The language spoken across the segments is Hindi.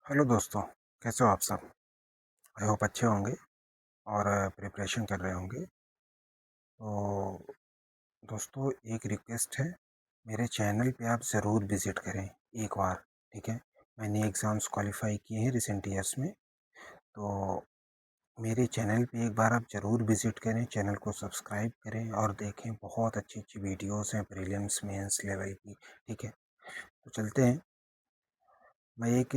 हेलो दोस्तों, कैसे हो आप सब? आई होप अच्छे होंगे और प्रिपरेशन कर रहे होंगे। तो दोस्तों, एक रिक्वेस्ट है, मेरे चैनल पे आप ज़रूर विज़िट करें एक बार, ठीक है? मैंने एग्ज़ाम्स क्वालिफ़ाई किए हैं रिसेंट ईयर्स में, तो मेरे चैनल पे एक बार आप ज़रूर विज़िट करें, चैनल को सब्सक्राइब करें और देखें, बहुत अच्छी-अच्छी वीडियोज़ हैं प्रीलिम्स, मेंस लेवल की, ठीक है? तो चलते हैं, मैं एक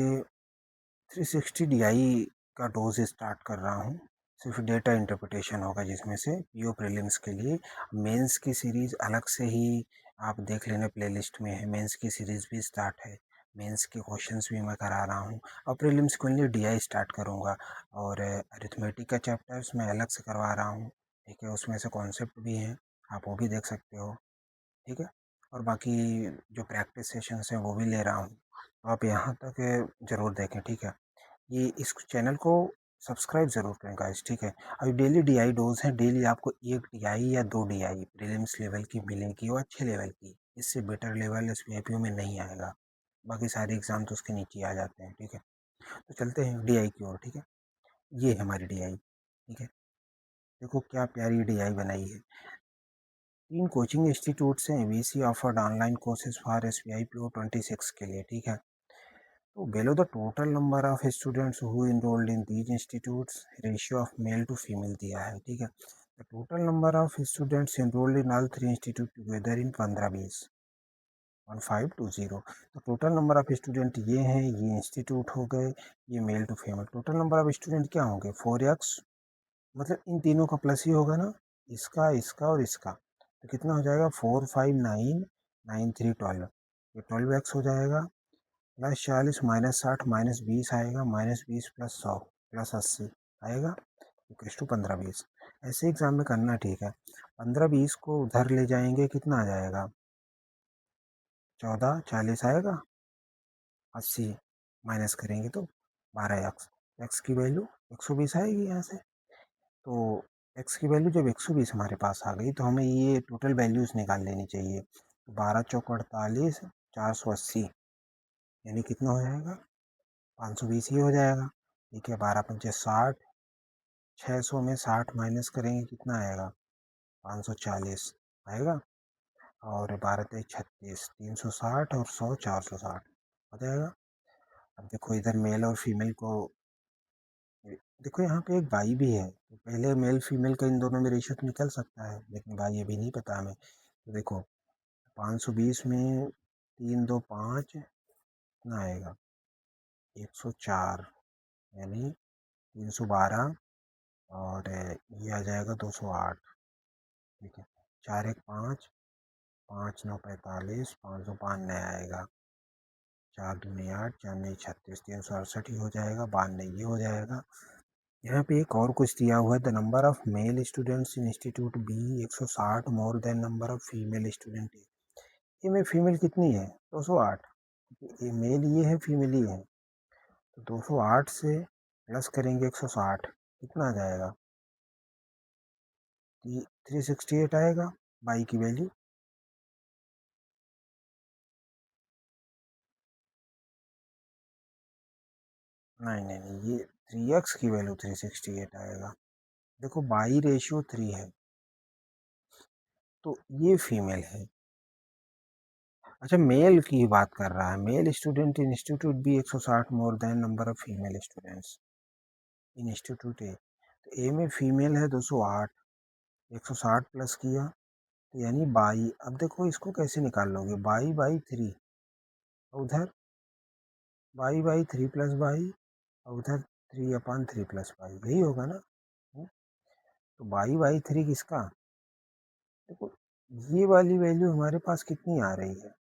360 DI का डोज स्टार्ट कर रहा हूँ। सिर्फ डेटा इंटरप्रिटेशन होगा जिसमें से पीओ प्रीलिम्स के लिए। मेंस की सीरीज़ अलग से ही आप देख लेना, प्लेलिस्ट में है। मेंस की सीरीज़ भी स्टार्ट है, मेंस के क्वेश्चंस भी मैं करा रहा हूँ और प्रीलिम्स के लिए डीआई स्टार्ट करूँगा। और अरिथमेटिक का चैप्टर्स मैं अलग से करवा रहा हूँ, ठीक है? उसमें से कॉन्सेप्ट भी हैं, आप वो भी देख सकते हो, ठीक है? और बाकी जो प्रैक्टिस सेशंस हैं वो भी ले रहा हूँ, तो आप यहाँ तक ज़रूर देखें, ठीक है? ये इस चैनल को सब्सक्राइब ज़रूर करें गाइस, ठीक है? अभी डेली डीआई डोज है, डेली आपको एक डीआई या दो डीआई प्रीलिम्स लेवल की मिलेगी और अच्छे लेवल की। इससे बेटर लेवल एसवीआईपीओ में नहीं आएगा, बाकी सारे एग्जाम तो उसके नीचे आ जाते हैं, ठीक है? तो चलते हैं डीआई की ओर, ठीक है? ये है हमारी डीआई, ठीक है? देखो क्या प्यारी डीआई बनाई है। 3 कोचिंग इंस्टीट्यूट से VC offered online courses for SBI PO 26 के लिए, ठीक है? So below the total number of students who enrolled in these institutes, ratio of male to female दिया है, ठीक है? The total number of students enrolled in all three institutes together in 15-20 1520। तो टोटल नंबर ऑफ स्टूडेंट ये हैं, ये इंस्टीट्यूट हो गए, ये male to female. Total number of student क्या होंगे? 4x, मतलब इन तीनों का प्लस ही होगा ना, इसका और इसका। तो कितना हो जाएगा? 4599312, ये 12x हो जाएगा। प्लस 40 माइनस 60 माइनस 20 आएगा, माइनस 20 प्लस 100 प्लस 80 आएगा, इक्वल्स टू 15-20। ऐसे एग्जाम में करना, ठीक है? 15-20 को उधर ले जाएंगे, कितना आ जाएगा? 14-40 आएगा, 80 माइनस करेंगे तो 12x। एक्स की वैल्यू 120 आएगी यहाँ से। तो एक्स की वैल्यू जब 120 हमारे पास आ गई तो हमें ये टोटल वैल्यूज निकाल लेनी चाहिए। तो 12 चौक 48, 480, यानी कितना हो जाएगा? 520 ही हो जाएगा, ठीक है? 12×5 60, 600 में 60 माइनस करेंगे, कितना आएगा? 540 आएगा। और 12×3 36, 360 और 100 460 हो जाएगा। अब देखो इधर मेल और फीमेल को, देखो यहाँ पे एक बाई भी है, तो पहले मेल फीमेल का इन दोनों में रेशियो तो निकल सकता है, लेकिन बाई अभी नहीं पता हमें। तो देखो 520 में 3 2 5 कितना आएगा? 104, यानी 312, और ये आ जाएगा 208, ठीक है? 4×1 5, 5×9 = 45, 505 नया आएगा। 4×2 8, 4×9 36, 368 ही हो जाएगा, 92 ये हो जाएगा। यहाँ पे एक और कुछ दिया हुआ है, the number of male students in institute B 160 more than number of female student. ये में फीमेल कितनी है? 208। ये मेल ये है, फीमेल ही है, तो 208 से प्लस करेंगे 160, कितना आ जाएगा? 368 आएगा बाई की वैल्यू। नहीं नहीं नहीं, ये 3x की वैल्यू 368 आएगा। देखो बाई रेशियो 3 है, तो ये फीमेल है। अच्छा, मेल की बात कर रहा है, male student in institute B 160 more than number of female students in institute A. तो ए में फीमेल है 208, 160 प्लस किया, तो यानी बाई। अब देखो इसको कैसे निकाल लोगे? बाई बाई 3, उधर बाई बाई 3 प्लस बाई, और उधर 3/3 प्लस बाई, यही होगा ना? तो बाई बाई 3 किसका? देखो ये वाली वैल्यू हमारे पास कितनी आ रही है,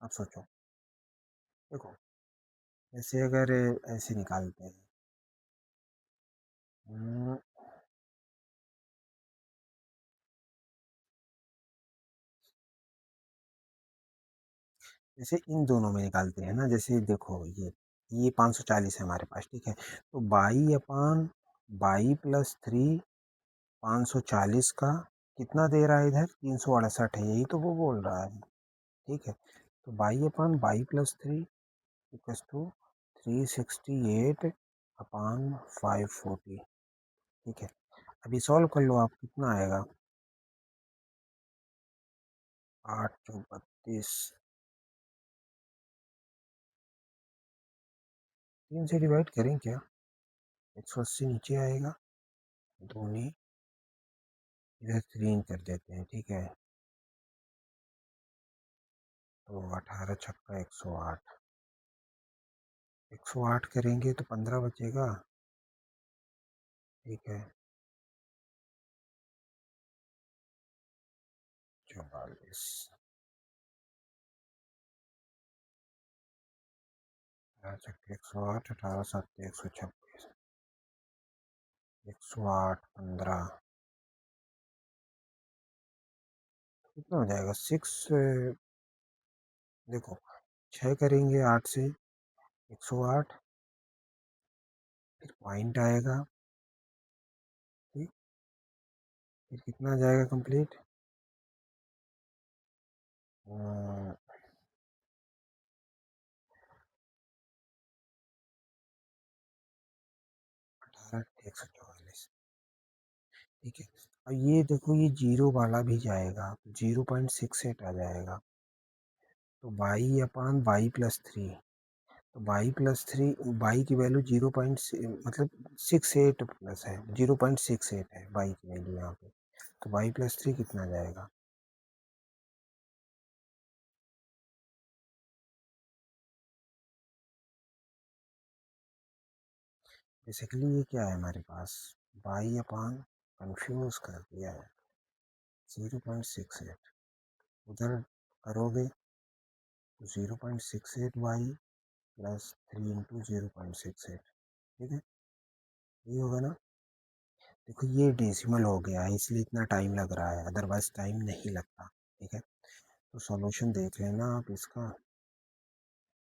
आप सोचो। देखो ऐसे अगर ऐसे निकालते हैं, जैसे इन दोनों में निकालते हैं ना, जैसे देखो ये 540 है हमारे पास, ठीक है? तो बाई प्लस 3 540 का कितना दे रहा है? इधर 368 है, यही तो वो बोल रहा है, ठीक है? तो बाई प्लस 3 इक्वस टू 368 अपान 540। ठीक है, अभी सॉल्व कर लो आप, कितना आएगा? 8 चौक 32, 3 से डिवाइड करें क्या? 180 नीचे आएगा, दूनी इधर 3 कर देते हैं। ठीक है, तो 18 छक्का 108, 108 करेंगे तो 15 बचेगा। ठीक है, 44, 108, 18 7 126, 108 15 कितना हो जाएगा? 6, देखो 6 करेंगे 8 से 108, फिर पॉइंट आएगा। ठीक, फिर कितना आ जाएगा कंप्लीट? 18 144। ठीक है, और ये देखो ये जीरो वाला भी जाएगा, 0.68 आ जाएगा। तो Y upon y plus three, तो वाई प्लस थ्री, वाई की वैल्यू 0.68 प्लस है, 0.68 है वाई की वैल्यू यहाँ पे। तो वाई प्लस थ्री कितना जाएगा? बेसिकली ये क्या है हमारे पास, वाई अपान, कंफ्यूज कर दिया है, 0.68 उधर करोगे तो 0.68 वाई प्लस 3 × 0.68। ठीक है, ये होगा ना? देखो ये डेसिमल हो गया है इसलिए इतना टाइम लग रहा है, अदरवाइज टाइम नहीं लगता। ठीक है, तो सॉल्यूशन देख लेना आप इसका,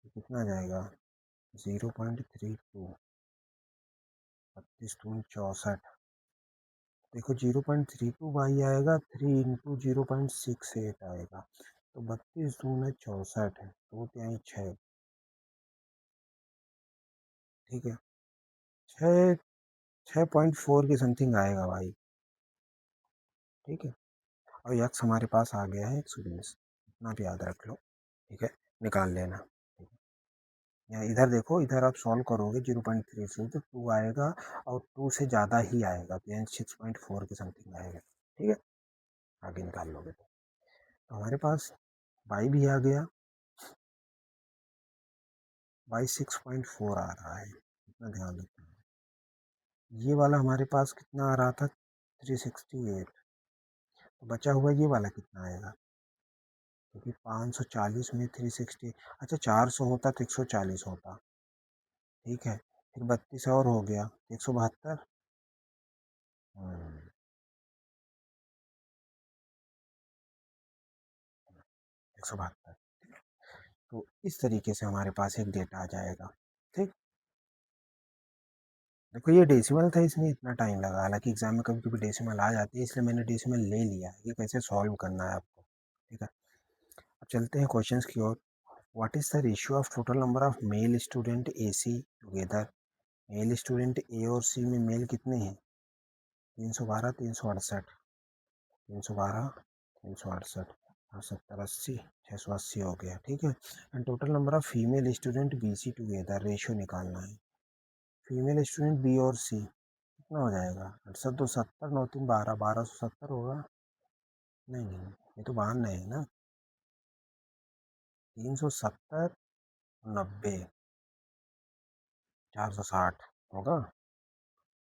तो कितना जाएगा? 0.32, 32 × 64, देखो 0.32 वाई आएगा, 3 × 0.68 आएगा, तो 32 × 64 है, तो क्या है 6। ठीक है, 6, 6.4 की समथिंग आएगा भाई। ठीक है, और यक्स हमारे पास आ गया है 120, इतना भी याद रख लो। ठीक है, निकाल लेना। या इधर देखो, इधर आप सॉल्व करोगे 0.3 से तो 2 आएगा, और 2 से ज़्यादा ही आएगा, तो यानी 6.4 के समथिंग आएगा। ठीक है, आगे निकाल लोगे तो हमारे पास y भी आ गया, y 6.4 आ रहा है, इतना ध्यान रखना। ये वाला हमारे पास कितना आ रहा था? 368, तो बचा हुआ ये वाला कितना आएगा? क्योंकि 540 में 360, अच्छा 400 होता तो 140 होता। ठीक है, फिर 32 और हो गया 172। 172, तो इस तरीके से हमारे पास एक डेटा आ जाएगा। ठीक, देखो ये डेसिमल था इसमें इतना टाइम लगा, हालांकि एग्जाम में कभी कभी डेसिमल आ जाती है, इसलिए मैंने डेसिमल ले लिया है कि कैसे सॉल्व करना है आपको। ठीक है, अब चलते हैं क्वेश्चंस की ओर। What is the ratio of total number of male student A C together? Male student A और सी में मेल कितने हैं? 312 368, 312 368 और 70 80, 680 हो गया। ठीक है, and total number of female student be C together, ratio निकालना है। फीमेल स्टूडेंट बी और सी कितना हो जाएगा? 68 9 3 12, 1270 होगा। नहीं नहीं, ये तो 92 है ना। 370 90, 460 होगा,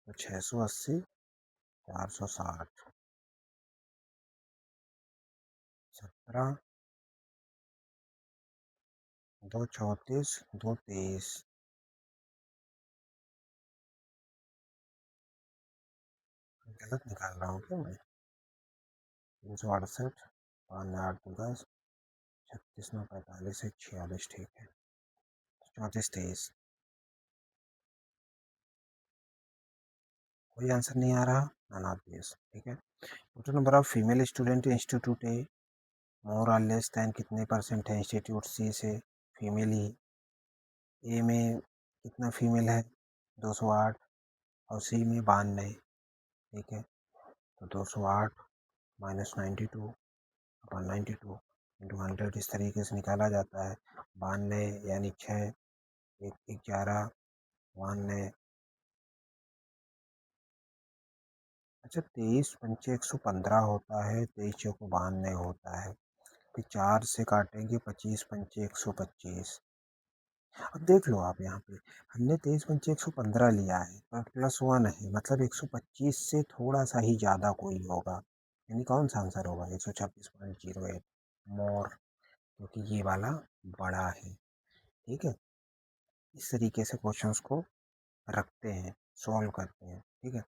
तो 680 460, 17 2 34 2 23, गलत निकाल रहा हूँ क्या मैं? 368, 5 8 10, 36 9 45 1 46, ठीक है, 34 23। कोई आंसर नहीं आ रहा, नन ऑफ दिस। ठीक है, total number of female student institute A more और लेस दैन कितने परसेंट है इंस्टीट्यूट सी से? फीमेल ही, ए में कितना फीमेल है, 208, और सी में 92। ठीक है, तो 208 माइनस 92 अपॉन 92 इंटू 100 इस तरीके से निकाला जाता है। 92 यानी 6, 11, 92। अच्छा, 23 पंचे 115 होता है, 23 चौको 92 होता है। फिर 4 से काटेंगे, 25 पंचे 125। अब देख लो आप यहाँ पे, हमने 23 पंचे 115 लिया है पर +1 है, मतलब 125 से थोड़ा सा ही ज़्यादा कोई होगा, यानी कौन सा आंसर होगा? 126.08 मोर, क्योंकि ये वाला बड़ा है। ठीक है, इस तरीके से क्वेश्चंस को रखते हैं, सॉल्व करते हैं। ठीक है,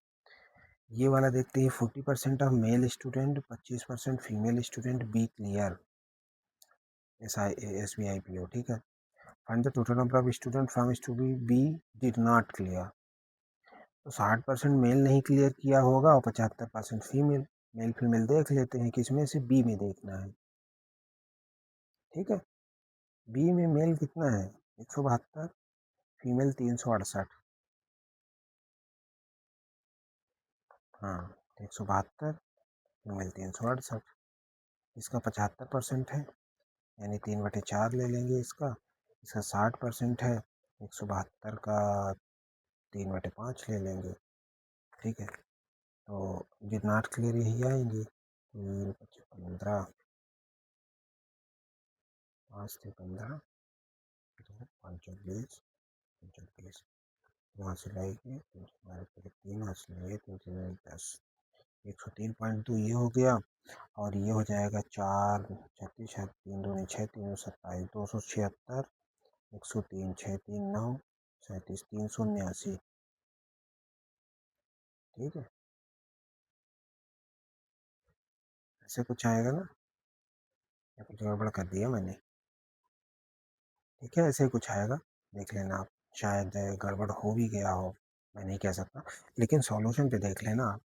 ये वाला देखते हैं। 40% off male student, 25% female student B clear SBI PO। ठीक है, find the total number of student from student B did not clear. तो 60% मेल नहीं क्लियर किया होगा और 75% फीमेल। मेल फीमेल देख लेते हैं, किसमें से? बी में देखना है। ठीक है, बी में मेल कितना है? 172, फीमेल 368। हाँ, 172, फीमेल 368। इसका 75% है, यानी 3/4 ले लेंगे इसका। इसका 60% है, 172 का 3/5 ले लेंगे। ठीक है, तो ये नॉट क्लियर यही आएंगे। 3, 15, 5 से 15, 5 24, यहाँ से लाएंगे 3, यहाँ से लाएंगे 3, 10, 103.2 ये हो गया। और ये हो जाएगा 4, 36, 3 दूनी 6, 3 27, 276, 103, 6, 3, 9, 37, 389। ठीक है, ऐसे कुछ आएगा ना, या कुछ गड़बड़ कर दिया मैंने? ठीक है, ऐसे ही कुछ आएगा, देख लेना आप। शायद गड़बड़ हो भी गया हो, मैं नहीं कह सकता, लेकिन सॉल्यूशन पे देख लेना आप।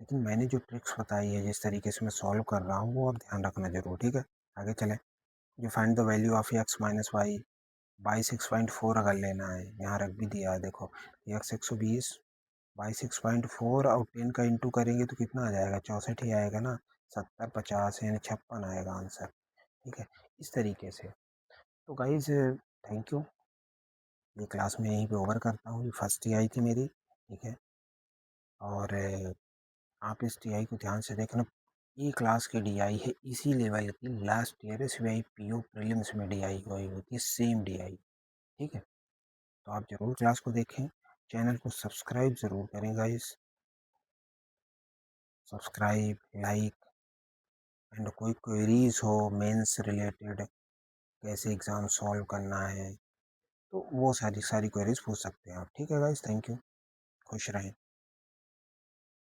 लेकिन मैंने जो ट्रिक्स बताई है, जिस तरीके से मैं सॉल्व कर रहा हूँ, वो आप ध्यान रखना जरूर। ठीक है, आगे चलें। जो find the value of x-y by 6.4 अगर लेना है, यहाँ रख भी दिया है देखो। x 120 बाई 6.4 और 10 का इंटू करेंगे तो कितना आ जाएगा? 64 ही आएगा ना। 70, 50 यानी 56 आएगा आंसर। ठीक है, इस तरीके से। तो गाइज, थैंक यू। ये क्लास में यहीं पे ओवर करता हूँ। ये फर्स्ट टीआई थी मेरी। ठीक है, और आप इस टीआई को ध्यान से देखना। ये क्लास की डीआई है, इसी लेवल की last year SBI PO prelims में डीआई हुई होती है, सेम डीआई। ठीक है, तो आप ज़रूर क्लास को देखें। चैनल को सब्सक्राइब ज़रूर करें गाइस, सब्सक्राइब, लाइक। एंड कोई क्वेरीज हो मेंस रिलेटेड, कैसे एग्ज़ाम सॉल्व करना है, तो वो सारी सारी क्वेरीज पूछ सकते हैं आप। ठीक है गाइस, थैंक यू। खुश रहें।